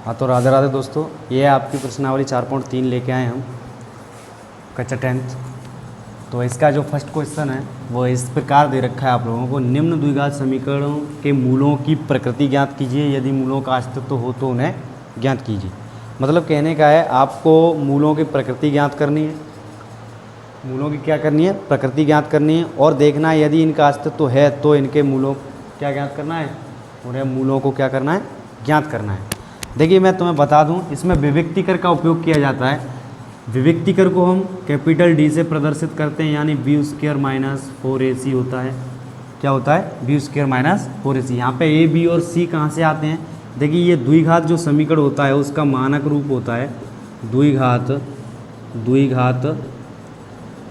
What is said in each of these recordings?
हाँ तो राधे राधे दोस्तों, ये है आपकी प्रश्नावली 4.3 लेके आए हम कक्षा 10th। तो इसका जो फर्स्ट क्वेश्चन है वो इस प्रकार दे रखा है आप लोगों को। निम्न द्विघात समीकरणों के मूलों की प्रकृति ज्ञात कीजिए, यदि मूलों का अस्तित्व हो तो उन्हें ज्ञात कीजिए। मतलब कहने का है आपको मूलों की प्रकृति ज्ञात करनी है, मूलों की क्या करनी है, प्रकृति ज्ञात करनी है, और देखना है यदि इनका अस्तित्व है तो इनके मूलों क्या ज्ञात करना है, उन्हें मूलों को क्या करना है, ज्ञात करना है। देखिए मैं तुम्हें बता दूं, इसमें विविक्तिकर का उपयोग किया जाता है। विविक्तिकर को हम कैपिटल डी से प्रदर्शित करते हैं, यानी बी स्क्वायर माइनस 4ac होता है। क्या होता है, बी स्क्वायर माइनस 4ac। यहाँ पे ए बी और सी कहाँ से आते हैं, देखिए ये द्विघात जो समीकरण होता है उसका मानक रूप होता है द्विघात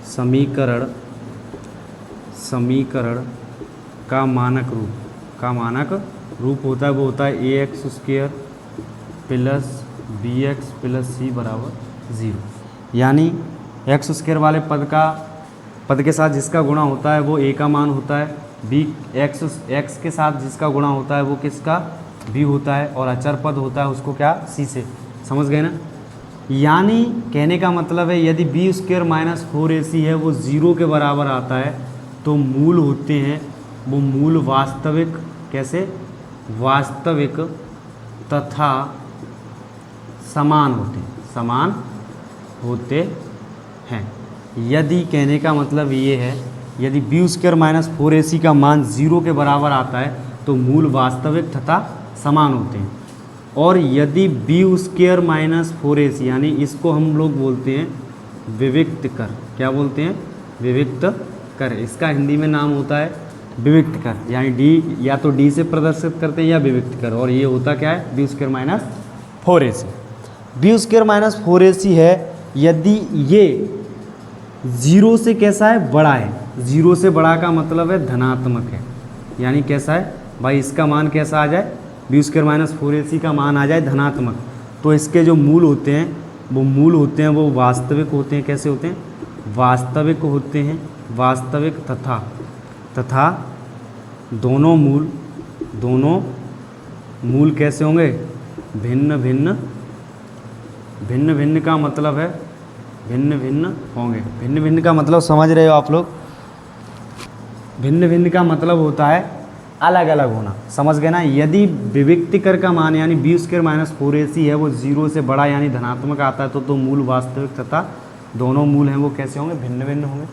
समीकरण का मानक रूप होता है, वो होता है a x square plus b x plus c बराबर 0। यानी एक्स स्क्वायर वाले पद के साथ जिसका गुणा होता है वो ए का मान होता है, बी एक्स के साथ जिसका गुणा होता है वो किसका, बी होता है, और अचर पद होता है उसको क्या, सी से। समझ गए ना। यानी कहने का मतलब है यदि बी स्क्वायर माइनस 4ac है वो 0 के बराबर आता है तो मूल होते हैं वो मूल वास्तविक, कैसे, वास्तविक तथा समान होते हैं। यदि कहने का मतलब ये है यदि बी स्क्वायर माइनस 4ac का मान 0 के बराबर आता है तो मूल वास्तविक तथा समान होते हैं। और यदि बी स्क्वायर माइनस 4ac, यानी इसको हम लोग बोलते हैं विविक्त कर। क्या बोलते हैं, विविक्त कर। इसका हिंदी में नाम होता है विविक्त कर, यानी डी या तो डी से प्रदर्शित करते हैं या विविक्त कर। और ये होता क्या है, b square minus 4ac। B square minus 4ac है यदि ये 0 से कैसा है, बड़ा है। 0 से बड़ा का मतलब है धनात्मक है, यानी कैसा है भाई, इसका मान कैसा आ जाए, बी स्क्वायर माइनस 4ac का मान आ जाए धनात्मक। तो इसके जो मूल होते हैं वो वास्तविक होते हैं। कैसे होते हैं, वास्तविक होते हैं, वास्तविक तथा दोनों मूल कैसे होंगे, भिन्न भिन्न का मतलब है भिन्न भिन्न होंगे। भिन्न भिन्न का मतलब समझ रहे हो आप लोग, भिन्न भिन्न का मतलब होता है अलग अलग होना। समझ गए ना। यदि विविक्तिकर का मान यानी बी स्क्वायर माइनस 4ac है वो 0 से बड़ा यानी धनात्मक आता है तो मूल वास्तविक तथा दोनों मूल हैं वो कैसे होंगे, भिन्न भिन्न होंगे।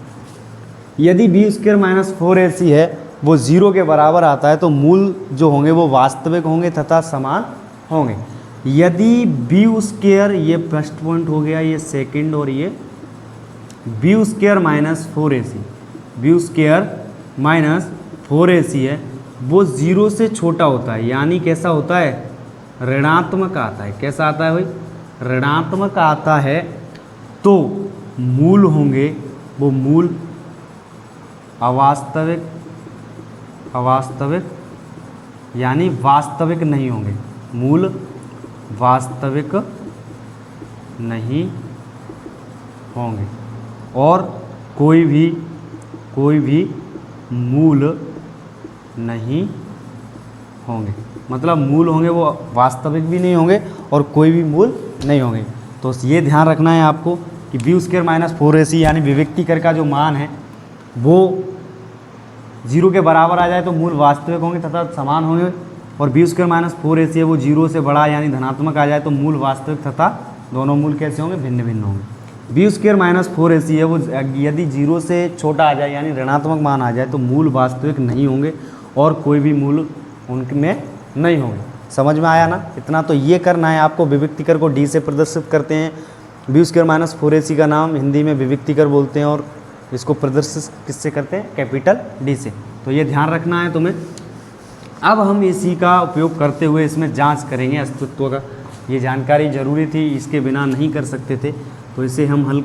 यदि बी स्क्वायर माइनस 4ac है वो 0 के बराबर आता है तो मूल जो होंगे वो वास्तविक होंगे तथा समान होंगे। यदि बी स्क्वायर, ये फर्स्ट पॉइंट हो गया, ये सेकंड, और ये बी स्क्वायर माइनस 4ac है वो 0 से छोटा होता है, यानी कैसा होता है, ऋणात्मक आता है। कैसा आता है भाई, ऋणात्मक आता है तो मूल होंगे वो मूल अवास्तविक यानी वास्तविक नहीं होंगे, मूल वास्तविक नहीं होंगे। और कोई भी मूल नहीं होंगे, मतलब मूल होंगे वो वास्तविक भी नहीं होंगे और कोई भी मूल नहीं होंगे। तो ये ध्यान रखना है आपको कि बी स्क्वायर माइनस 4ac यानी विविक्तिकर का जो मान है वो 0 के बराबर आ जाए तो मूल वास्तविक होंगे तथा समान होंगे, और बी स्क्वायर माइनस 4ac है वो 0 से बड़ा यानी धनात्मक आ जाए तो मूल वास्तविक तथा दोनों मूल कैसे होंगे, भिन्न भिन्न होंगे। बी स्क्वायर माइनस 4ac है वो यदि 0 से छोटा आ जाए यानी ऋणात्मक मान आ जाए तो मूल वास्तविक नहीं होंगे और कोई भी मूल उनमें नहीं होंगे। समझ में आया ना। इतना तो ये करना है आपको। विविक्तिकर को डी से प्रदर्शित करते हैं, बी स्क्वायर माइनस 4ac का नाम हिंदी में विविक्तिकर बोलते हैं और इसको प्रदर्शित किससे करते हैं, कैपिटल डी से। तो ये ध्यान रखना है तुम्हें। अब हम इसी का उपयोग करते हुए इसमें जांच करेंगे अस्तित्व का। ये जानकारी ज़रूरी थी, इसके बिना नहीं कर सकते थे, तो इसे हम हल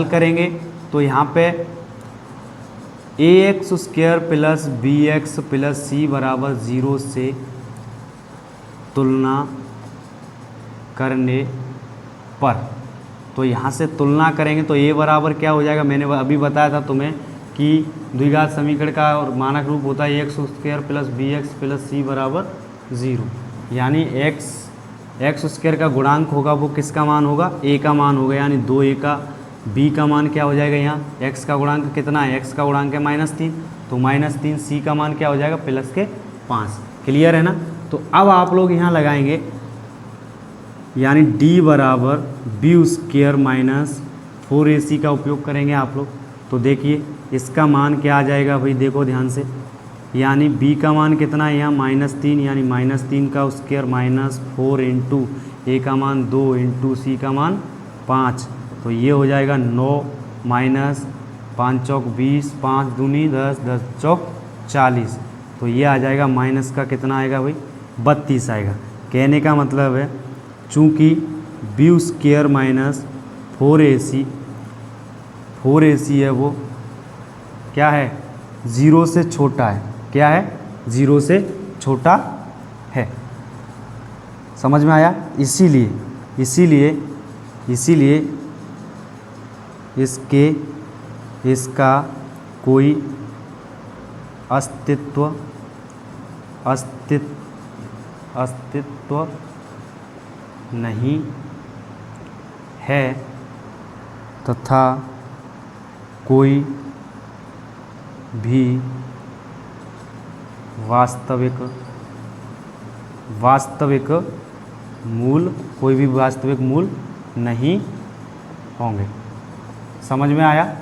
करेंगे। तो यहाँ पे ax square plus bx plus c बराबर 0 से तुलना करने पर, तो यहाँ से तुलना करेंगे तो a बराबर क्या हो जाएगा, मैंने अभी बताया था तुम्हें कि द्विघात समीकरण का और मानक रूप होता है x square plus b x plus c बराबर 0, यानी x एक्स स्क्वायर का गुणांक होगा वो किसका मान होगा, ए का मान होगा, यानी 2a का बी का मान क्या हो जाएगा, यहाँ एक्स का गुणांक कितना है, एक्स का गुणांक है -3, तो -3 सी का मान क्या हो जाएगा +5। क्लियर है ना। तो अब आप लोग यहाँ लगाएंगे यानी d बराबर b² -4ac का उपयोग करेंगे आप लोग। तो देखिए इसका मान क्या आ जाएगा भाई, देखो ध्यान से, यानी b का मान कितना है यहाँ -3, यानी -3 का स्क्वायर -4 इंटू ए का मान 2 इंटू सी का मान 5, तो ये हो जाएगा 9 -5 चौक 20, 5 दूनी 10, 10 चौक 40, तो ये आ जाएगा माइनस का कितना आएगा भाई 32 आएगा। कहने का मतलब है चूँकि b² -4ac है वो क्या है, 0 से छोटा है, क्या है 0 से छोटा है। समझ में आया। इसीलिए इसका कोई अस्तित्व नहीं है तथा कोई भी वास्तविक मूल नहीं होंगे। समझ में आया।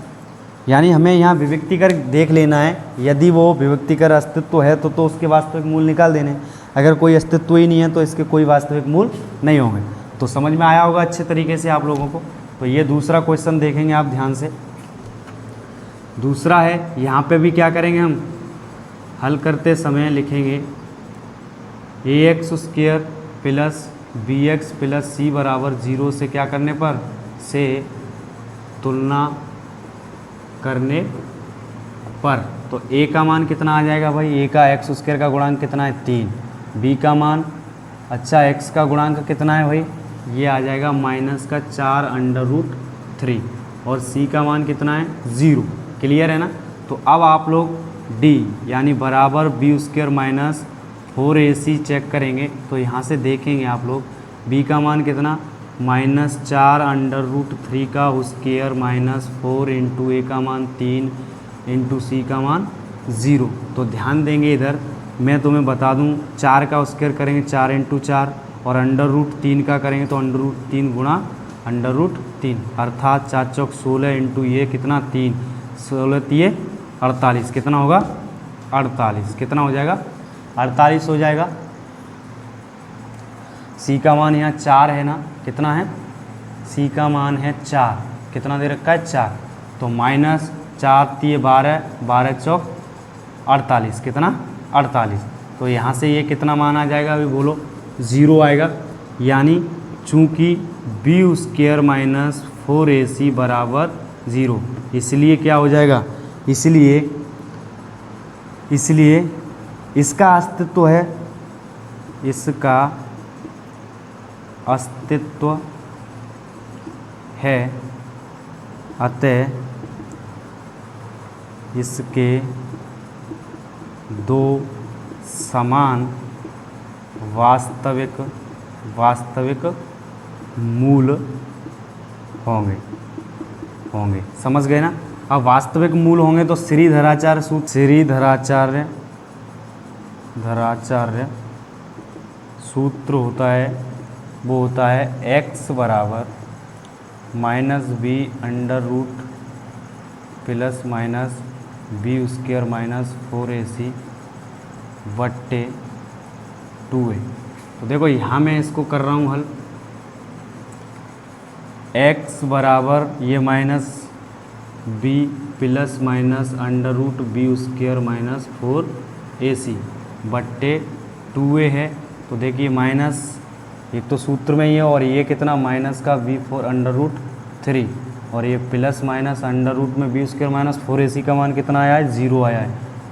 यानी हमें यहाँ विभक्तिकर देख लेना है, यदि वो विभक्तिकर अस्तित्व है तो उसके वास्तविक मूल निकाल देने, अगर कोई अस्तित्व ही नहीं है तो इसके कोई वास्तविक मूल नहीं होंगे। तो समझ में आया होगा अच्छे तरीके से आप लोगों को। तो ये दूसरा क्वेश्चन देखेंगे आप ध्यान से। दूसरा है, यहाँ पे भी क्या करेंगे हम, हल करते समय लिखेंगे ax² + bx + c बराबर 0 से क्या करने पर, से तुलना करने पर। तो a का मान कितना आ जाएगा भाई, a का x² का गुणांक कितना है 3, b का मान, अच्छा x का गुणांक कितना है भाई, ये आ जाएगा -4√3 और c का मान कितना है 0। क्लियर है ना। तो अब आप लोग d यानी बराबर b² -4ac चेक करेंगे। तो यहाँ से देखेंगे आप लोग b का मान कितना, -4√3 का स्क्वायर -4 इंटू ए का मान 3 इंटू सी का मान 0। तो ध्यान देंगे इधर, मैं तुम्हें बता दूं 4 का स्क्वायर करेंगे 4 इंटू 4 और √3 का करेंगे तो √3 गुणा √3, अर्थात 4 चौक 16 इंटू ये कितना 3, 16 3 48, कितना होगा 48, कितना हो जाएगा 48 हो जाएगा। सी का मान यहाँ 4 है ना, कितना है, सी का मान है 4, कितना दे रखा है 4, तो -4 3 12, 12 चौक 48, कितना 48। तो यहाँ से ये कितना मान आ जाएगा अभी बोलो, 0 आएगा। यानी चूँकि b² -4ac बराबर 0, इसलिए क्या हो जाएगा, इसलिए इसका अस्तित्व है, इसका अस्तित्व है, अतः इसके 2 समान वास्तविक मूल होंगे। समझ गए ना। अब वास्तविक मूल होंगे तो श्रीधराचार्य सूत्र होता है, वो होता है x बराबर -b √ b² -4ac बट्टे 2a। तो देखो यहाँ मैं इसको कर रहा हूँ हल, x बराबर ये -b ± √b² -4ac बट्टे 2a है। तो देखिए माइनस एक तो सूत्र में ही है और ये कितना माइनस का b/√3 और ये प्लस माइनस अंडर रूट में b² -4ac का मान कितना आया है 0 आया है,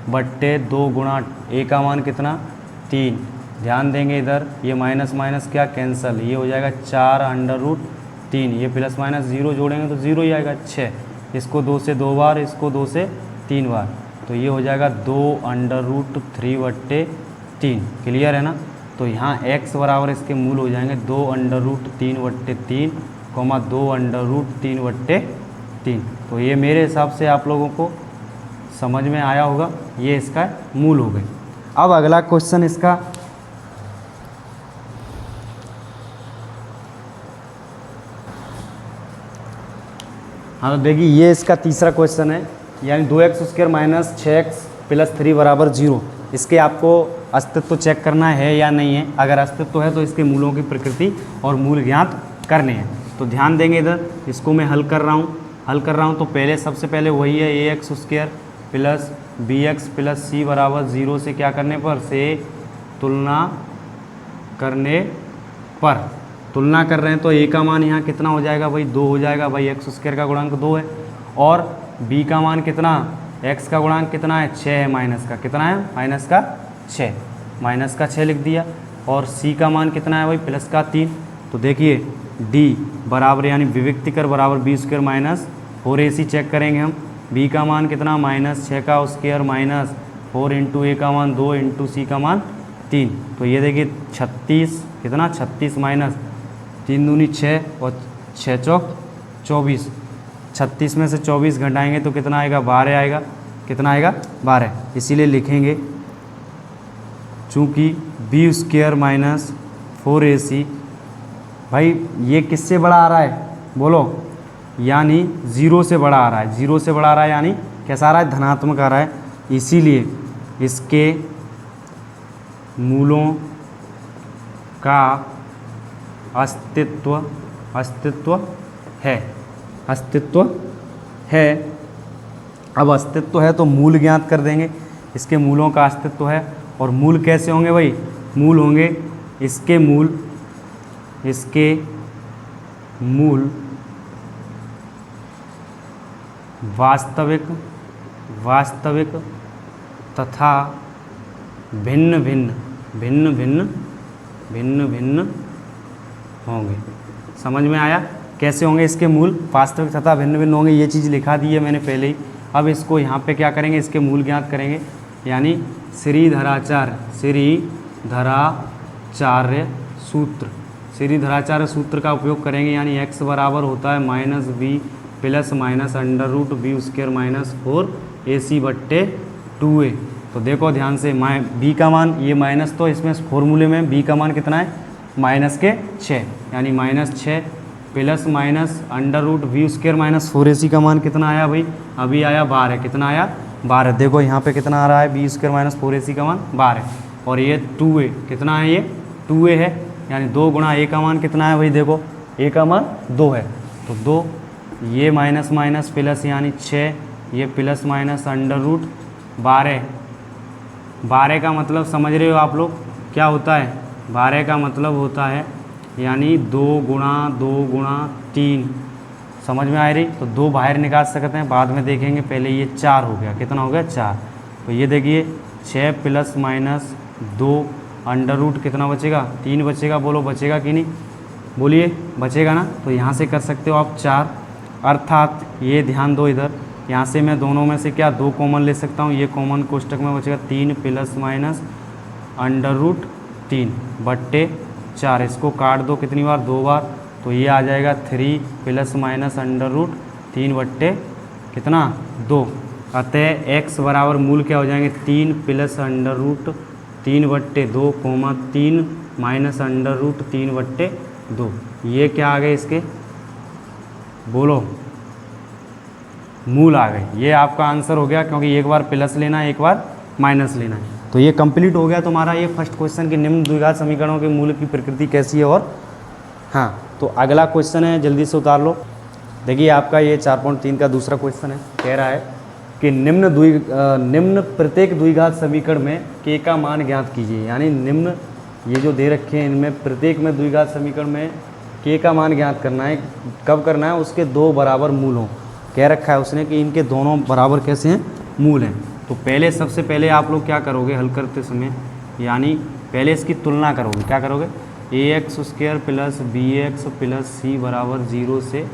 बट्टे 2 गुणा a का मान कितना 3। ध्यान देंगे इधर ये माइनस माइनस क्या कैंसिल, ये हो जाएगा 4√3, ये प्लस माइनस 0 जोड़ेंगे तो 0 ही आएगा 6, इसको 2 से 2 बार, इसको 2 से 3 बार, तो ये हो जाएगा 2√3/3। क्लियर है ना। तो यहाँ x बराबर इसके मूल हो जाएंगे 2√3/3, 2√3/3। तो ये मेरे हिसाब से आप लोगों को समझ में आया होगा, ये इसका मूल हो गए। अब अगला क्वेश्चन इसका हाँ, तो देखिए ये इसका तीसरा क्वेश्चन है, यानी 2x² माइनस 6x प्लस 3 बराबर 0। इसके आपको अस्तित्व चेक करना है या नहीं है। अगर अस्तित्व है तो इसके मूलों की प्रकृति और मूल ज्ञात करने हैं। तो ध्यान देंगे इधर, इसको मैं हल कर रहा हूँ। तो पहले सबसे पहले वही है ax² plus bx plus c बराबर 0 से क्या करने पर, से तुलना करने पर। तुलना कर रहे हैं तो a का मान यहाँ कितना हो जाएगा भाई, 2 हो जाएगा भाई, x² का गुणांक 2 है। और b का मान कितना, x का गुणांक कितना है, 6 है, माइनस का कितना है, माइनस का 6 लिख दिया। और c का मान कितना है भाई, प्लस का 3। तो देखिए d बराबर यानी विविक्तिकर बराबर b² माइनस 4ac चेक करेंगे हम। b का मान कितना, -6 का स्क्वायर माइनस 4 इंटू a का मान 2 इंटू c का मान 3। तो ये देखिए 36 कितना, 36 माइनस 3 दूनी 6 और 6 चौक 24। 36 में से 24 घटाएंगे तो कितना आएगा, 12 आएगा। कितना आएगा, 12। इसीलिए लिखेंगे चूँकि b² माइनस 4ac भाई ये किससे बड़ा आ रहा है बोलो, यानी 0 से बड़ा आ रहा है। 0 से बड़ा आ रहा है यानी कैसा आ रहा है, धनात्मक आ रहा है। इसीलिए इसके मूलों का अस्तित्व है। अब अस्तित्व है तो मूल ज्ञात कर देंगे। इसके मूलों का अस्तित्व है। और मूल कैसे होंगे भाई, मूल होंगे इसके मूल वास्तविक तथा भिन्न भिन्न होंगे। समझ में आया कैसे होंगे इसके मूल, वास्तविक तथा भिन्न भिन्न होंगे। ये चीज़ लिखा दी है मैंने पहले ही। अब इसको यहाँ पे क्या करेंगे, इसके मूल ज्ञात करेंगे। यानी श्रीधराचार्य सूत्र का उपयोग करेंगे। यानी x बराबर होता है -b plus minus √b² minus 4ac/2a। तो देखो ध्यान से, b का मान ये माइनस, तो इसमें फॉर्मूले में b का मान कितना है, -6, यानी -6 plus minus √b² minus 4ac का मान कितना आया भाई, अभी आया 12। कितना आया, 12। देखो यहाँ पे कितना आ रहा है, b² माइनस 4ac का मान 12। और ये 2a कितना है, ये 2a है। यानी 2 गुणा a का मान कितना है भाई, देखो a का मान 2 है। तो 2 ये माइनस माइनस प्लस यानी 6, ये प्लस माइनस √12। 12 का मतलब समझ रहे हो आप लोग क्या होता है, 12 का मतलब होता है यानी 2 गुणा 3। समझ में आ रही, तो 2 बाहर निकाल सकते हैं, बाद में देखेंगे। पहले ये 4 हो गया, कितना हो गया, 4। तो ये देखिए 6 प्लस माइनस 2 √ कितना बचेगा, 3 बचेगा। बोलो बचेगा कि नहीं, बोलिए बचेगा ना। तो यहाँ से कर सकते हो आप 4, अर्थात ये ध्यान दो इधर, यहाँ से मैं दोनों में से क्या 2 कॉमन ले सकता हूँ। ये कॉमन कोष्टक में बचेगा 3 प्लस माइनस √3/4। इसको काट दो कितनी बार, 2 बार। तो ये आ जाएगा 3 प्लस माइनस √3 कितना 2। अतः x बराबर मूल क्या हो जाएंगे, 3 प्लस √3/2, 3 माइनस √3/2। ये क्या आ गए इसके, बोलो मूल आ गए। ये आपका आंसर हो गया, क्योंकि एक बार प्लस लेना है, एक बार माइनस लेना है। तो ये कंप्लीट हो गया तुम्हारा ये फर्स्ट क्वेश्चन कि निम्न द्विघात समीकरणों के मूल की प्रकृति कैसी है। और हाँ, तो अगला क्वेश्चन है, जल्दी से उतार लो। देखिए आपका ये 4.3 का दूसरा क्वेश्चन है। कह रहा है कि निम्न प्रत्येक द्विघात समीकरण में k का मान ज्ञात कीजिए। यानी निम्न ये जो दे रखे हैं इनमें प्रत्येक में द्विघात समीकरण में k का मान ज्ञात करना है। कब करना है, उसके 2 बराबर मूल हों। कह रखा है उसने कि इनके दोनों बराबर कैसे हैं, मूल हैं। तो पहले सबसे पहले आप लोग क्या करोगे हल करते समय, यानी पहले इसकी तुलना करोगे। क्या करोगे, ax² plus bx plus c बराबर 0 से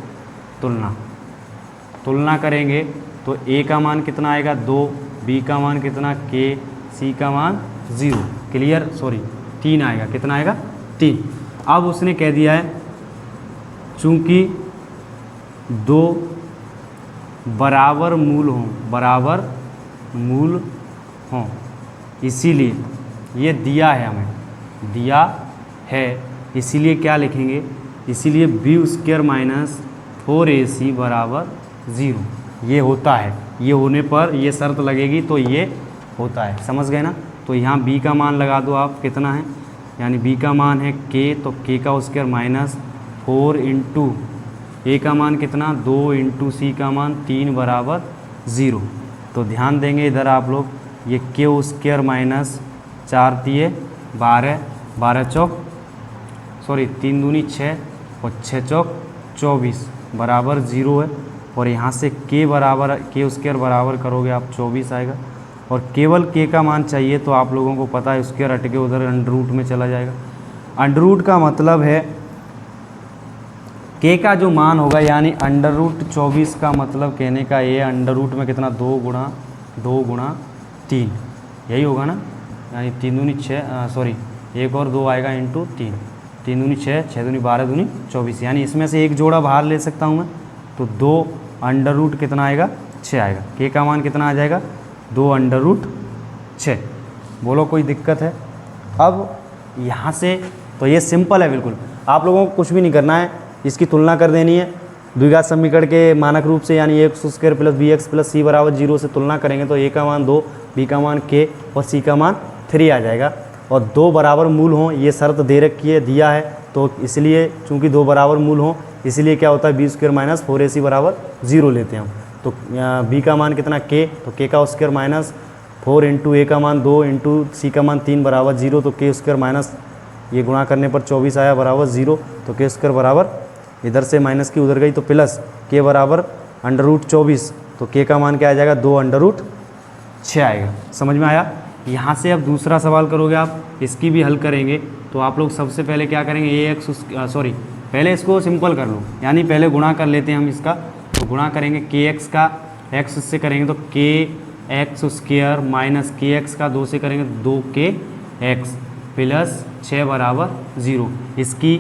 तुलना करेंगे। तो a का मान कितना आएगा 2, b का मान कितना k, c का मान 0। क्लियर, सॉरी 3 आएगा। कितना आएगा? 3। अब उसने कह दिया है चूंकि 2 बराबर मूल हों, इसीलिए ये दिया है, हमें दिया है, इसीलिए क्या लिखेंगे? इसीलिए b² माइनस 4ac बराबर 0। ये होता है, ये होने पर ये शर्त लगेगी तो ये होता है। समझ गए ना? तो यहाँ b का मान लगा दो आप, कितना है, यानी b का मान है k, तो k का स्क्वायर माइनस 4 इंटू a का मान कितना, 2 इंटू c का मान 3 बराबर 0। तो ध्यान देंगे इधर आप लोग, ये k² माइनस 4 तिये 12, 3 दूनी 6 और 6 चौक 24 बराबर 0 है। और यहाँ से k स्क्वायर बराबर करोगे आप 24 आएगा। और केवल k का मान चाहिए, तो आप लोगों को पता है स्क्वायर हट के उधर अंडर रूट में चला जाएगा। अंडर रूट का मतलब है k का जो मान होगा, यानी अंडर रूट 24 का मतलब कहने का ये अंडर रूट में कितना, 2 गुणा 3, यही होगा ना, यानी 3 दूनी 6, एक और 2 आएगा इंटू 3, 3 दूनी 6, 6 दूनी 12 दूनी 24, यानी इसमें से एक जोड़ा बाहर ले सकता हूँ मैं, तो 2 अंडर रूट कितना आएगा, 6 आएगा। k का मान कितना आ जाएगा, 2 अंडर रूट 6। बोलो कोई दिक्कत है? अब यहाँ से तो ये सिंपल है बिल्कुल, आप लोगों को कुछ भी नहीं करना है, इसकी तुलना कर देनी है द्विघात समीकरण के मानक रूप से, यानी x² plus bx plus c बराबर 0 से तुलना करेंगे तो a का मान 2, b का मान k और c का मान 3 आ जाएगा। और 2 बराबर मूल हों, ये शर्त दे रखी है, दिया है, तो इसलिए चूंकि 2 बराबर मूल हों, इसलिए क्या होता है, b² माइनस 4ac बराबर 0 लेते हैं हम। तो b का मान कितना, k, तो k का स्क्वायर माइनस 4 इंटू a का मान 2 इंटू c का मान 3 बराबर 0, तो k² माइनस ये गुणा करने पर 24 आया बराबर 0, तो k² बराबर इधर से माइनस की उधर गई तो प्लस k बराबर अंडर रूट 24, तो k का मान क्या आ जाएगा, 2 अंडर रूट 6 आएगा। समझ में आया? यहाँ से अब दूसरा सवाल करोगे आप, इसकी भी हल करेंगे, तो आप लोग सबसे पहले क्या करेंगे, पहले इसको सिंपल कर लो, यानी पहले गुणा कर लेते हैं हम इसका। तो गुणा करेंगे kx का x से करेंगे तो kx² माइनस kx का 2 से करेंगे 2kx प्लस 6 बराबर 0। इसकी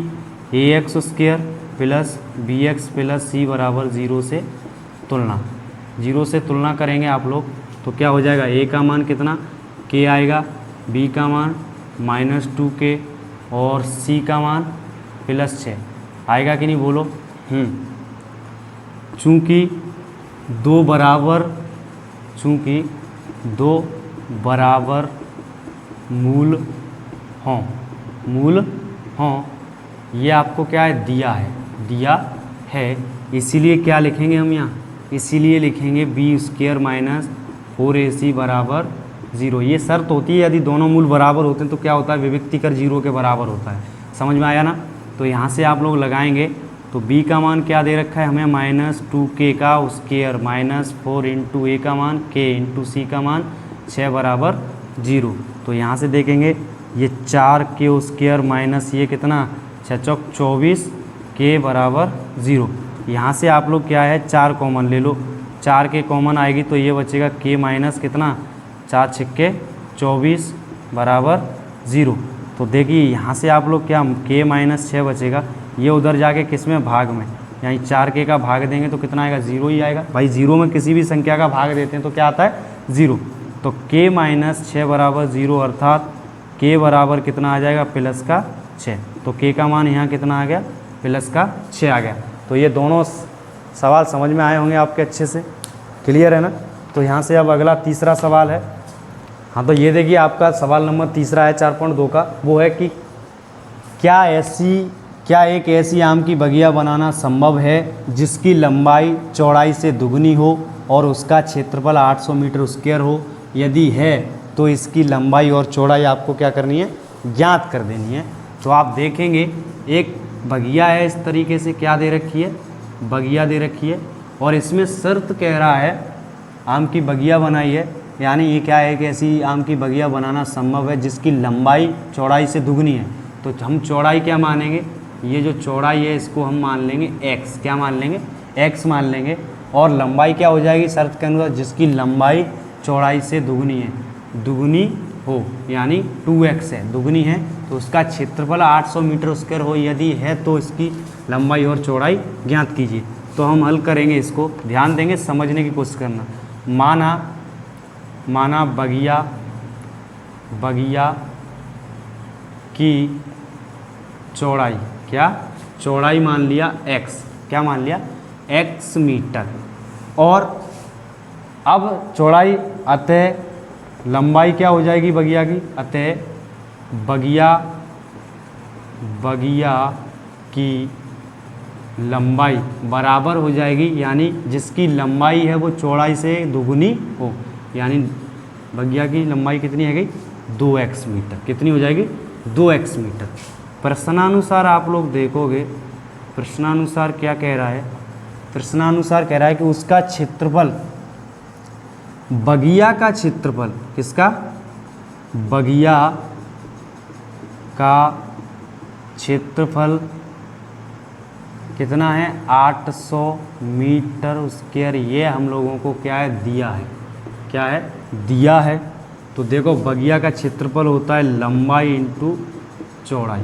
ax² plus bx plus c बराबर 0 से तुलना, 0 से तुलना करेंगे आप लोग, तो क्या हो जाएगा, a का मान कितना k आएगा, b का मान माइनस 2k और c का मान प्लस 6 आएगा कि नहीं, बोलो। चूँकि 2 बराबर मूल हों, ये आपको क्या है, दिया है, इसीलिए क्या लिखेंगे हम यहाँ, इसीलिए लिखेंगे b² माइनस 4ac बराबर 0। ये शर्त होती है, यदि दोनों मूल बराबर होते हैं तो क्या होता है, विभक्ति कर 0 के बराबर होता है। समझ में आया ना? तो यहाँ से आप लोग लगाएंगे, तो b का मान क्या दे रखा है हमें, माइनस 2k का स्क्वायर माइनस 4 इंटू a का मान k इंटू c का मान 6 बराबर 0। तो यहाँ से देखेंगे ये 4k² माइनस ये कितना, 6 चौक 24 k बराबर 0। यहाँ से आप लोग क्या है, 4 कॉमन ले लो, 4 के कॉमन आएगी तो ये बचेगा k माइनस कितना, 4 छक्के 24 बराबर 0। तो देखिए यहाँ से आप लोग क्या, k माइनस 6 बचेगा, ये उधर जाके किस में, भाग में, यानी 4k का भाग देंगे तो कितना आएगा, 0 ही आएगा। भाई 0 में किसी भी संख्या का भाग देते हैं तो क्या आता है, 0। तो k माइनस 6 बराबर 0, अर्थात k बराबर कितना आ जाएगा, प्लस का 6। तो k का मान यहाँ कितना आ गया, प्लस का 6 आ गया। तो ये दोनों सवाल समझ में आए होंगे आपके अच्छे से, क्लियर है ना? तो यहाँ से अब अगला तीसरा सवाल है। हाँ, तो ये देखिए आपका सवाल नंबर तीसरा है 4.2 का, वो है कि क्या एक ऐसी आम की बगिया बनाना संभव है जिसकी लंबाई चौड़ाई से दुगनी हो और उसका क्षेत्रफल 800 मीटर स्क्वायर हो। यदि है तो इसकी लंबाई और चौड़ाई आपको क्या करनी है, ज्ञात कर देनी है। तो आप देखेंगे एक बगिया है, इस तरीके से क्या दे रखी है, बगिया दे रखी है, और इसमें शर्त कह रहा है आम की बगिया बनाई है, यानी ये क्या है कि ऐसी आम की बगिया बनाना संभव है जिसकी लंबाई चौड़ाई से दुगनी है। तो हम चौड़ाई क्या मानेंगे, ये जो चौड़ाई है इसको हम मान लेंगे x, क्या मान लेंगे, x मान लेंगे, और लंबाई क्या हो जाएगी शर्त के अनुसार, जिसकी लंबाई चौड़ाई से दुगनी है, दुगनी हो, यानी 2x है, दुगनी है, तो उसका क्षेत्रफल 800 मीटर स्क्वायर हो यदि है तो इसकी लंबाई और चौड़ाई ज्ञात कीजिए। तो हम हल करेंगे इसको, ध्यान देंगे, समझने की कोशिश करना। माना बगिया की चौड़ाई, क्या चौड़ाई मान लिया x, क्या मान लिया x मीटर, और अब चौड़ाई अतः लंबाई क्या हो जाएगी बगिया की, अतः बगिया की लंबाई बराबर हो जाएगी, यानी जिसकी लंबाई है वो चौड़ाई से दुगुनी हो, यानी बगिया की लंबाई कितनी है गई 2x मीटर, कितनी हो जाएगी 2x मीटर। प्रश्नानुसार आप लोग देखोगे, प्रश्नानुसार क्या कह रहा है, प्रश्नानुसार कह रहा है कि उसका क्षेत्रफल, बगिया का क्षेत्रफल, किसका, बगिया का क्षेत्रफल कितना है 800 मीटर स्क्वायर, ये हम लोगों को क्या है दिया है, क्या है दिया है। तो देखो बगिया का क्षेत्रफल होता है लंबाई इंटू चौड़ाई,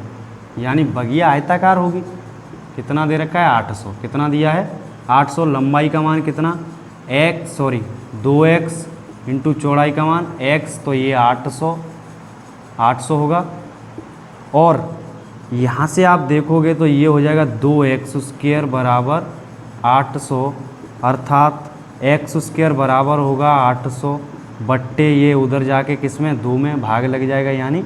यानी बगिया आयताकार होगी, कितना दे रखा है 800, कितना दिया है 800, लंबाई का मान कितना 2x इंटू चौड़ाई का मान x, तो ये 800 होगा। और यहाँ से आप देखोगे तो ये हो जाएगा 2x स्क्वायर बराबर 800, अर्थात x स्क्वायर बराबर होगा 800 बट्टे ये उधर जाके किस में 2 में भाग लग जाएगा, यानी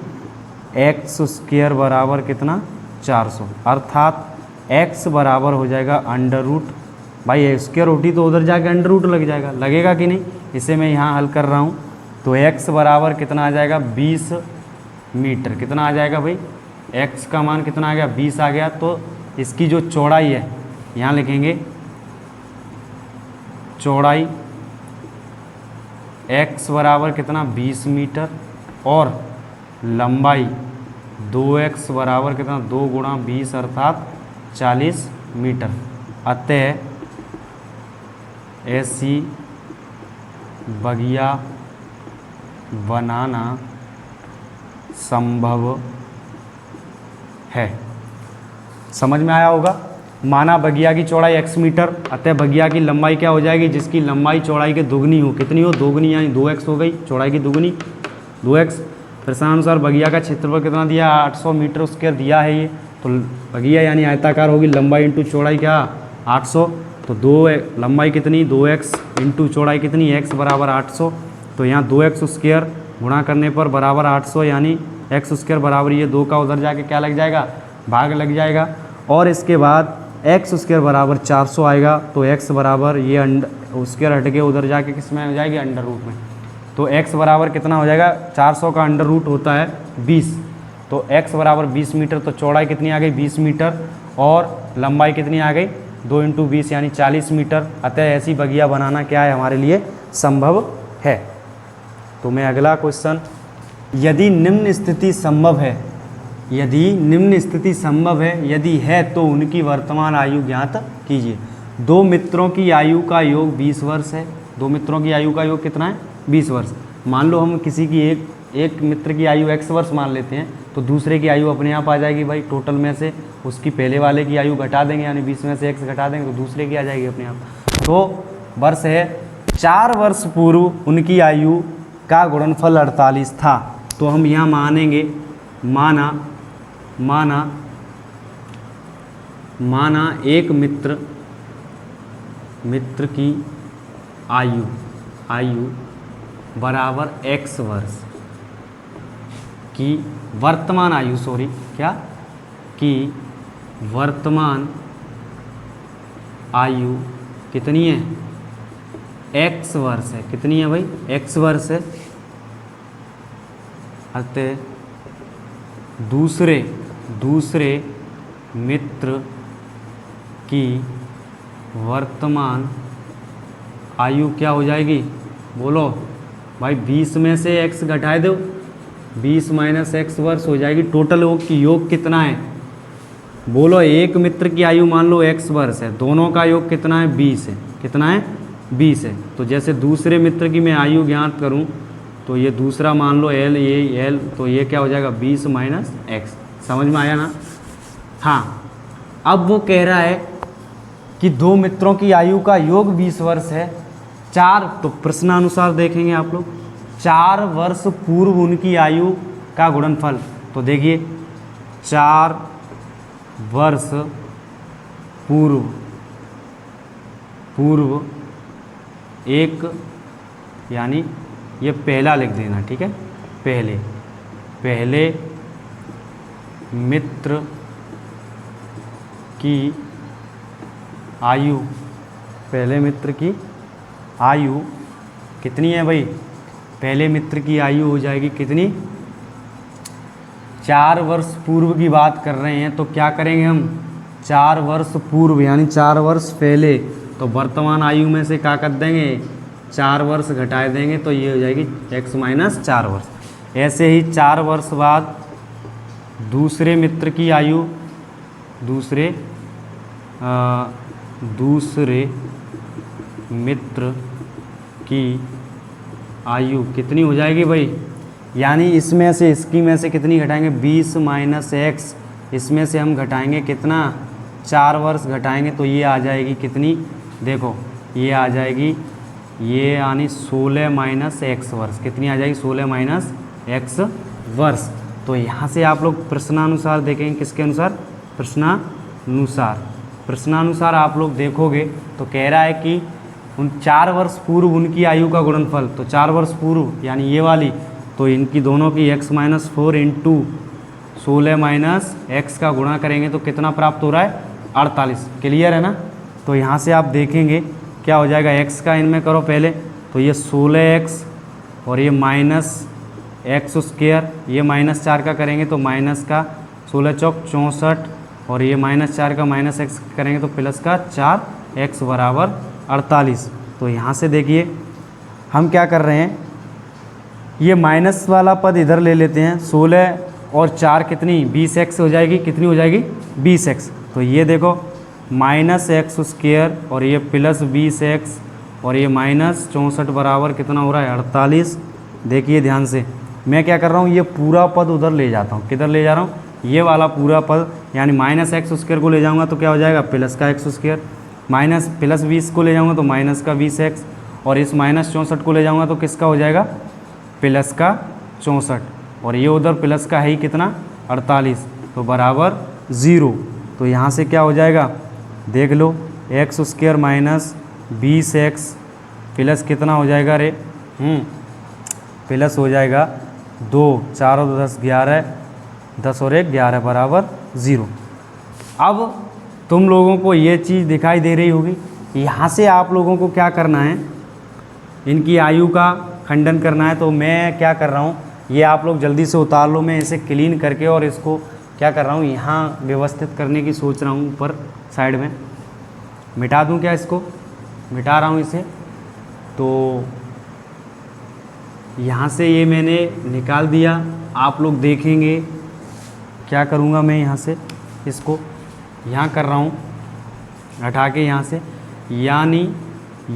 x स्क्वायर बराबर कितना 400, अर्थात x बराबर हो जाएगा अंडर रूट, भाई स्क्वायर होती तो उधर जाके अंडर रूट लग जाएगा, लगेगा कि नहीं, इसे मैं यहाँ हल कर रहा हूँ। तो x बराबर कितना आ जाएगा 20 मीटर, कितना आ जाएगा भाई, x का मान कितना आ गया 20 आ गया। तो इसकी जो चौड़ाई है यहाँ लिखेंगे, चौड़ाई x बराबर कितना 20 मीटर और लंबाई 2x बराबर कितना 2 गुणा 20 अर्थात 40 मीटर। अतः ऐसी बगिया बनाना संभव है। समझ में आया होगा। माना बगिया की चौड़ाई x मीटर, अतः बगिया की लंबाई क्या हो जाएगी, जिसकी लंबाई चौड़ाई के दुगनी हो, कितनी हो दोगुनी, यानी 2x हो गई, चौड़ाई की दुगनी 2x। प्रश्नानुसार बगिया का क्षेत्रफल कितना दिया 800 मीटर स्क्वायर दिया है ये, तो बगिया यानी आयताकार होगी, लंबाई इंटू चौड़ाई क्या 800, तो 2 लंबाई कितनी 2x इंटू चौड़ाई कितनी x बराबर 800, तो यहाँ 2x स्क्वायर गुणा करने पर बराबर 800, यानी x स्क्वायर बराबर ये 2 का उधर जाके क्या लग जाएगा भाग लग जाएगा, और इसके बाद x स्क्वायर बराबर 400 आएगा, तो x बराबर ये स्क्वायर हट के उधर जाके किस में हो जाएगी अंडर रूट में, तो x बराबर कितना हो जाएगा 400 का अंडर रूट होता है 20, तो x बराबर 20 मीटर, तो चौड़ाई कितनी आ गई 20 मीटर और लंबाई कितनी आ गई 2 इंटू 20 यानी 40 मीटर। अतः ऐसी बगिया बनाना क्या है हमारे लिए संभव है। तो मैं अगला क्वेश्चन, यदि निम्न स्थिति संभव है, यदि निम्न स्थिति संभव है, यदि है तो उनकी वर्तमान आयु ज्ञात कीजिए। दो मित्रों की आयु का योग 20 वर्ष है, दो मित्रों की आयु का योग कितना है 20 वर्ष। मान लो हम किसी की एक मित्र की आयु x वर्ष मान लेते हैं, तो दूसरे की आयु अपने आप आ जाएगी भाई, टोटल में से उसकी पहले वाले की आयु घटा देंगे, यानी 20 में से x घटा देंगे तो दूसरे की आ जाएगी अपने आप। तो वर्ष है 4 वर्ष पूर्व उनकी आयु का गुणनफल 48 था, तो हम यहाँ मानेंगे, माना एक मित्र की आयु बराबर x वर्ष की वर्तमान आयु, वर्तमान आयु कितनी है x वर्ष है, कितनी है भाई x वर्ष है। अतः दूसरे मित्र की वर्तमान आयु क्या हो जाएगी, बोलो भाई 20 में से x घटाए दो, 20 माइनस x वर्ष हो जाएगी। टोटल योग कितना है, बोलो एक मित्र की आयु मान लो x वर्ष है, दोनों का योग कितना है 20 है, कितना है 20 है। तो जैसे दूसरे मित्र की मैं आयु ज्ञात करूं तो ये दूसरा मान लो एल, ये एल, तो ये क्या हो जाएगा 20 माइनस एक्स। समझ में आया ना? हाँ, अब वो कह रहा है कि दो मित्रों की आयु का योग 20 वर्ष है। तो प्रश्नानुसार देखेंगे आप लोग, 4 वर्ष पूर्व उनकी आयु का गुणनफल। तो देखिए 4 वर्ष पूर्व एक, यानी ये पहला लिख देना, ठीक है। पहले मित्र की आयु, पहले मित्र की आयु कितनी है भाई? पहले मित्र की आयु हो जाएगी कितनी? 4 वर्ष पूर्व की बात कर रहे हैं, तो क्या करेंगे हम? 4 वर्ष पूर्व यानी 4 वर्ष पहले, तो वर्तमान आयु में से क्या कर देंगे? 4 वर्ष घटाए देंगे, तो ये हो जाएगी x माइनस 4 वर्ष। ऐसे ही 4 वर्ष बाद दूसरे मित्र की आयु, दूसरे मित्र की आयु कितनी हो जाएगी भाई? यानी इसमें से, इसकी में से कितनी घटाएंगे? 20 माइनस एक्स, इसमें से हम घटाएंगे कितना? 4 वर्ष घटाएंगे, तो ये आ जाएगी कितनी? देखो ये आ जाएगी, ये यानी 16 माइनस एक्स वर्ष। कितनी आ जाएगी? 16 माइनस एक्स वर्ष। तो यहाँ से आप लोग प्रश्नानुसार देखेंगे, किसके अनुसार? प्रश्नानुसार आप लोग देखोगे तो कह रहा है कि उन 4 वर्ष पूर्व उनकी आयु का गुणनफल। तो 4 वर्ष पूर्व यानी ये वाली, तो इनकी दोनों की x minus 4 into 16 minus x का गुणा करेंगे तो कितना प्राप्त हो रहा है? 48। क्लियर है ना? तो यहाँ से आप देखेंगे क्या हो जाएगा, x का इनमें करो पहले, तो ये 16x और ये माइनस एक्स स्क्वायर, ये माइनस 4 का करेंगे तो माइनस का 16 चौक 64, और ये माइनस 4 का माइनस एक्स करेंगे तो प्लस का 4x बराबर 48। तो यहाँ से देखिए हम क्या कर रहे हैं, ये माइनस वाला पद इधर ले लेते हैं। 16 और 4 कितनी? 20x हो जाएगी। कितनी हो जाएगी? 20x। तो ये देखो माइनस एक्स स्क्वायर और ये प्लस 20x और ये माइनस 64 बराबर कितना हो रहा है? 48। देखिए ध्यान से, मैं क्या कर रहा हूँ, ये पूरा पद उधर ले जाता हूँ। किधर ले जा रहा हूँ? ये वाला पूरा पद, यानी माइनस एक्स स्क्वायर को ले जाऊँगा तो क्या हो जाएगा? प्लस का एक्स स्क्वायर, माइनस प्लस 20 को ले जाऊँगा तो माइनस का 20x, और इस माइनस 64 को ले जाऊँगा तो किसका हो जाएगा? प्लस का 64, और ये उधर प्लस का है ही कितना? 48, तो बराबर 0। तो यहाँ से क्या हो जाएगा? देख लो, x square minus 20x plus कितना हो जाएगा रे? प्लस हो जाएगा 2, 4 और 10 11, 10 और 1 11 बराबर 0। अब तुम लोगों को ये चीज़ दिखाई दे रही होगी। यहाँ से आप लोगों को क्या करना है, इनकी आयु का खंडन करना है। तो मैं क्या कर रहा हूँ, ये आप लोग जल्दी से उतार लो। मैं इसे क्लीन करके और इसको क्या कर रहा हूँ, यहाँ व्यवस्थित करने की सोच रहा हूँ। ऊपर साइड में मिटा दूँ क्या? इसको मिटा रहा हूँ इसे। तो यहाँ से ये मैंने निकाल दिया। आप लोग देखेंगे क्या करूँगा मैं, यहाँ से इसको यहाँ कर रहा हूँ हटा के यहाँ से, यानी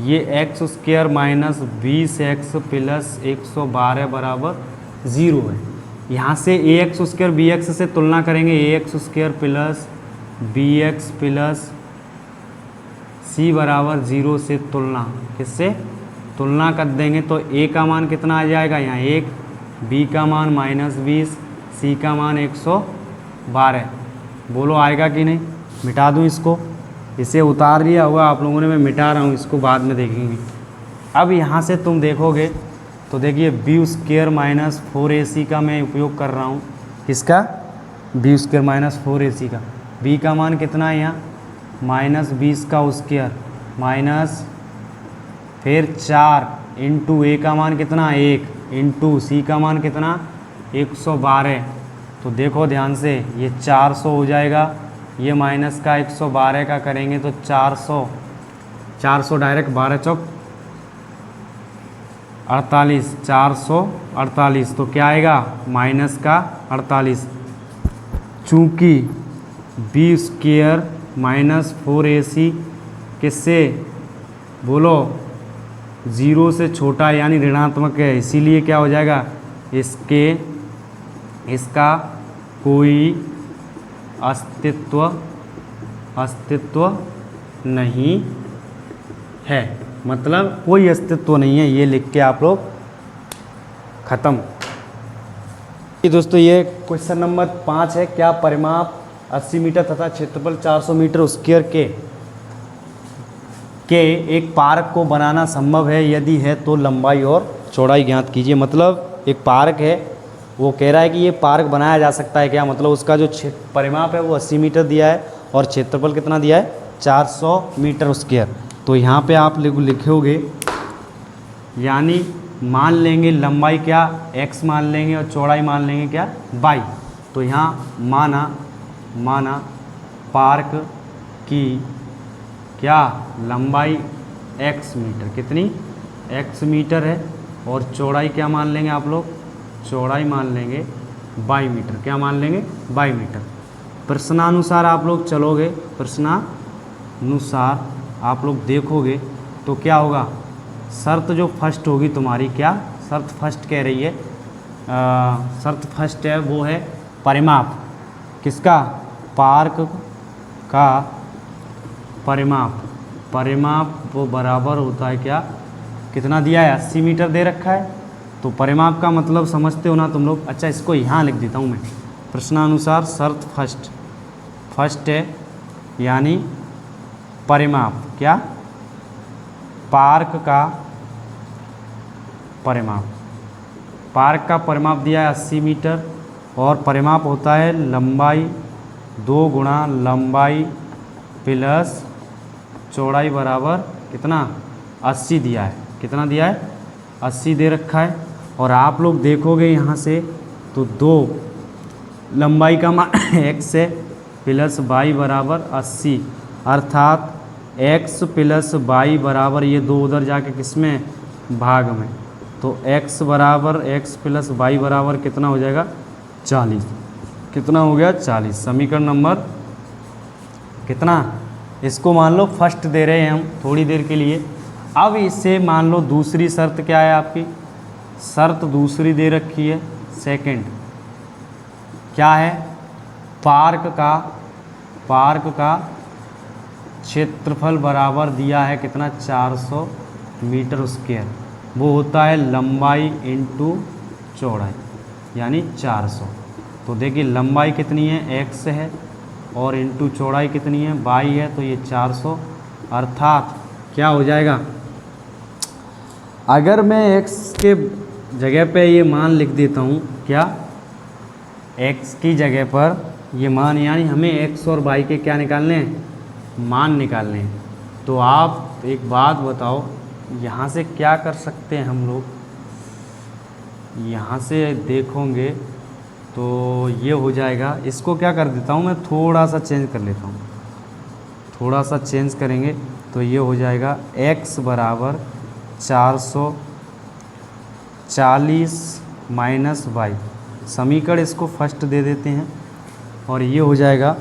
ये x square minus 20x plus 112 बराबर 0 है। यहाँ से a x square b x से तुलना करेंगे, a x square plus b x plus c बराबर 0 से तुलना, किससे? तुलना कर देंगे तो ए का मान कितना आ जाएगा? यहाँ 1, बी का मान -20, सी का मान 112। बोलो आएगा कि नहीं? मिटा दूँ इसको, इसे उतार लिया हुआ आप लोगों ने, मैं मिटा रहा हूँ इसको, बाद में देखेंगे। अब यहाँ से तुम देखोगे तो देखिए बी स्क्वायर माइनस 4ac का मैं उपयोग कर रहा हूँ। किसका? बी स्क्वायर माइनस 4ac का। बी का मान कितना है यहाँ? -20 का स्क्वायर माइनस फिर 4 इंटू ए का मान कितना? 1 इंटू सी का मान कितना? 112। तो देखो ध्यान से, ये 400 हो जाएगा, ये माइनस का 112 का करेंगे तो 400 डायरेक्ट 12 चौक 48, 448। तो क्या आएगा? माइनस का 48। चूँकि बी स्क्वायर माइनस 4ac किससे? बोलो 0 से छोटा है यानी ऋणात्मक है, इसीलिए क्या हो जाएगा, इसका कोई अस्तित्व नहीं है, मतलब कोई अस्तित्व नहीं है, ये लिख के आप लोग ख़त्म। दोस्तों ये क्वेश्चन नंबर 5 है, क्या परिमाप 80 मीटर तथा क्षेत्रफल 400 मीटर स्क्वायर के एक पार्क को बनाना संभव है, यदि है तो लंबाई और चौड़ाई ज्ञात कीजिए। मतलब एक पार्क है, वो कह रहा है कि ये पार्क बनाया जा सकता है क्या, मतलब उसका जो परिमाप है वो 80 मीटर दिया है और क्षेत्रफल कितना दिया है, 400 मीटर स्क्वायर। तो यहाँ पे आप लिखोगे, यानी मान लेंगे लंबाई क्या x मान लेंगे और चौड़ाई मान लेंगे क्या y। तो यहाँ माना पार्क की क्या लंबाई x मीटर, कितनी x मीटर है, और चौड़ाई क्या मान लेंगे आप लोग, चौड़ाई मान लेंगे y मीटर, क्या मान लेंगे y मीटर। प्रश्नानुसार आप लोग चलोगे, प्रश्नानुसार आप लोग देखोगे तो क्या होगा, शर्त जो फर्स्ट होगी तुम्हारी, क्या शर्त फर्स्ट कह रही है, शर्त फर्स्ट है वो है परिमाप, किसका, पार्क का परिमाप वो बराबर होता है क्या, कितना दिया है, 80 मीटर दे रखा है। तो परिमाप का मतलब समझते हो ना तुम लोग। अच्छा इसको यहाँ लिख देता हूँ मैं, प्रश्नानुसार शर्त फर्स्ट है, यानी परिमाप क्या, पार्क का परिमाप दिया है 80 मीटर और परिमाप होता है लंबाई 2 गुणा लंबाई प्लस चौड़ाई बराबर कितना 80 दिया है, कितना दिया है 80 दे रखा है। और आप लोग देखोगे यहाँ से तो 2 लंबाई का मान x है प्लस y बराबर 80, अर्थात x प्लस y बराबर ये 2 उधर जाके किस में, भाग में, तो x बराबर x प्लस y बराबर कितना हो जाएगा 40, कितना हो गया 40। समीकरण नंबर कितना, इसको मान लो फर्स्ट दे रहे हैं हम थोड़ी देर के लिए। अब इसे मान लो दूसरी शर्त क्या है आपकी, शर्त दूसरी दे रखी है सेकंड, क्या है, पार्क का क्षेत्रफल बराबर दिया है कितना 400 मीटर स्क्वायर, वो होता है लंबाई इंटू चौड़ाई यानी 400। तो देखिए लंबाई कितनी है x है और इंटू चौड़ाई कितनी है y है, तो ये 400, अर्थात क्या हो जाएगा, अगर मैं x के जगह पे ये मान लिख देता हूँ, क्या x की जगह पर ये मान, यानी हमें x और y के क्या निकालने हैं, मान निकालने हैं। तो आप एक बात बताओ, यहाँ से क्या कर सकते हैं हम लोग, यहाँ से देखोगे तो ये हो जाएगा, इसको क्या कर देता हूँ मैं, थोड़ा सा चेंज कर लेता हूँ, थोड़ा सा चेंज करेंगे तो ये हो जाएगा x बराबर 440 माइनस y। समीकरण इसको फर्स्ट दे देते हैं और ये हो जाएगा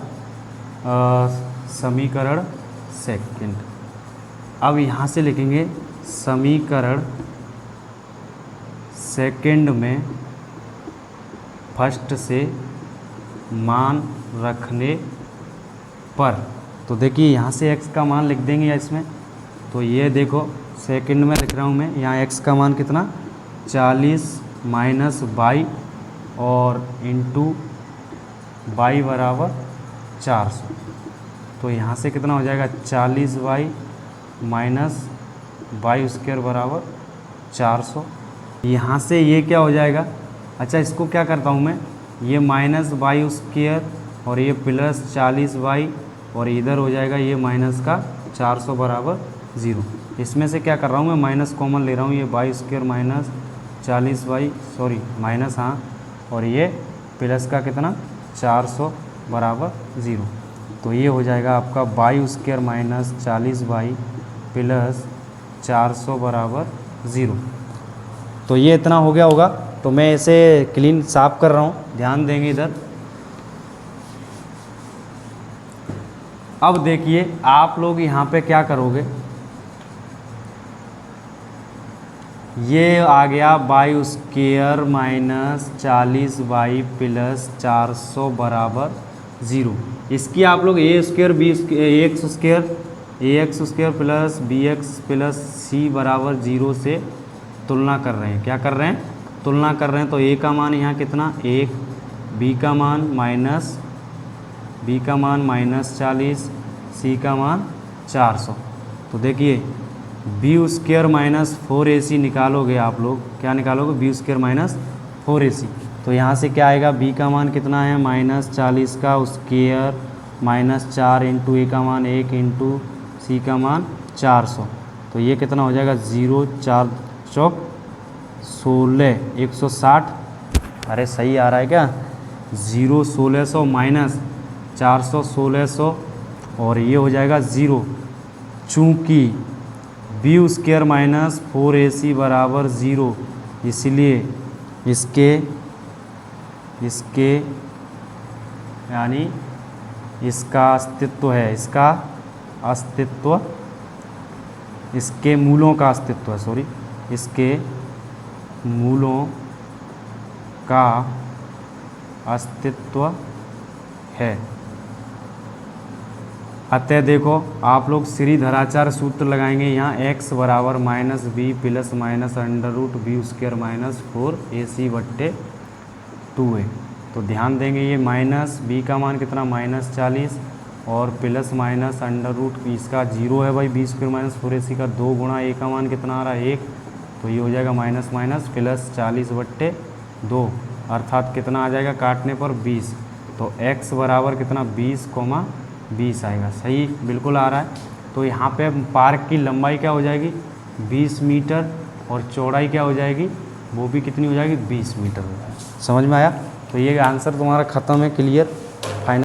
समीकरण सेकंड। अब यहाँ से लिखेंगे समीकरण सेकंड में फर्स्ट से मान रखने पर, तो देखिए यहाँ से x का मान लिख देंगे या इसमें, तो ये देखो सेकंड में लिख रहा हूँ मैं, यहाँ x का मान कितना 40 माइनस y और इंटू y बराबर 400। तो यहाँ से कितना हो जाएगा 40y माइनस y स्क्वायर बराबर 400। यहाँ से ये क्या हो जाएगा, अच्छा इसको क्या करता हूँ मैं, ये माइनस y स्क्वायर और ये प्लस 40y और इधर हो जाएगा ये माइनस का 400 बराबर 0। इसमें से क्या कर रहा हूँ मैं, माइनस कॉमन ले रहा हूँ, ये y square minus 40y, sorry minus, हाँ, और ये प्लस का कितना 400 बराबर 0। तो ये हो जाएगा आपका y square minus 40y plus 400 बराबर 0। तो ये इतना हो गया होगा। तो मैं इसे क्लीन साफ कर रहा हूँ, ध्यान देंगे इधर। अब देखिए आप लोग यहाँ पे क्या करोगे, ये आ गया Y square minus 40y plus 400 बराबर 0। इसकी आप लोग a square b x square plus b x plus c बराबर 0 से तुलना कर रहे हैं। क्या कर रहे हैं? तुलना कर रहे हैं। तो ए का मान यहाँ कितना 1, बी का मान माइनस 40, सी का मान 400। तो देखिए बी स्क्वेयर माइनस 4ac निकालोगे आप लोग, क्या निकालोगे? B square minus 4ac। तो यहाँ से क्या आएगा? बी का मान कितना है? माइनस 40 का स्क्वेयर माइनस 4 इंटू ए का मान 1 इंटू सी का मान 400। तो ये कितना हो जाएगा? 0 4 चौक 16 160। अरे सही आ रहा है क्या? 0 1600 माइनस 400 1600 और ये हो जाएगा 0। चूँकि बी स्क्वेयर माइनस 4ac बराबर 0, इसलिए इसके यानी इसका अस्तित्व है, इसके मूलों का अस्तित्व है, इसके मूलों का अस्तित्व है। अतः देखो आप लोग श्रीधराचार्य सूत्र लगाएंगे यहाँ x बराबर minus b plus minus under root b square minus 4ac बट्टे 2a। तो ध्यान देंगे ये माइनस बी का मान कितना माइनस 40 और प्लस माइनस अंडर रूट इसका 0 है भाई, बी स्क्वेयर माइनस 4ac का 2 गुणा a का मान कितना आ रहा है 1। तो ये हो जाएगा माइनस माइनस प्लस 40 बट्टे 2, अर्थात कितना आ जाएगा काटने पर 20। तो x बराबर कितना 20 आएगा। सही बिल्कुल आ रहा है। तो यहाँ पे पार्क की लंबाई क्या हो जाएगी 20 मीटर और चौड़ाई क्या हो जाएगी, वो भी कितनी हो जाएगी 20 मीटर हो जाएगी। समझ में आया? तो ये आंसर तुम्हारा ख़त्म है, क्लियर, फाइनल।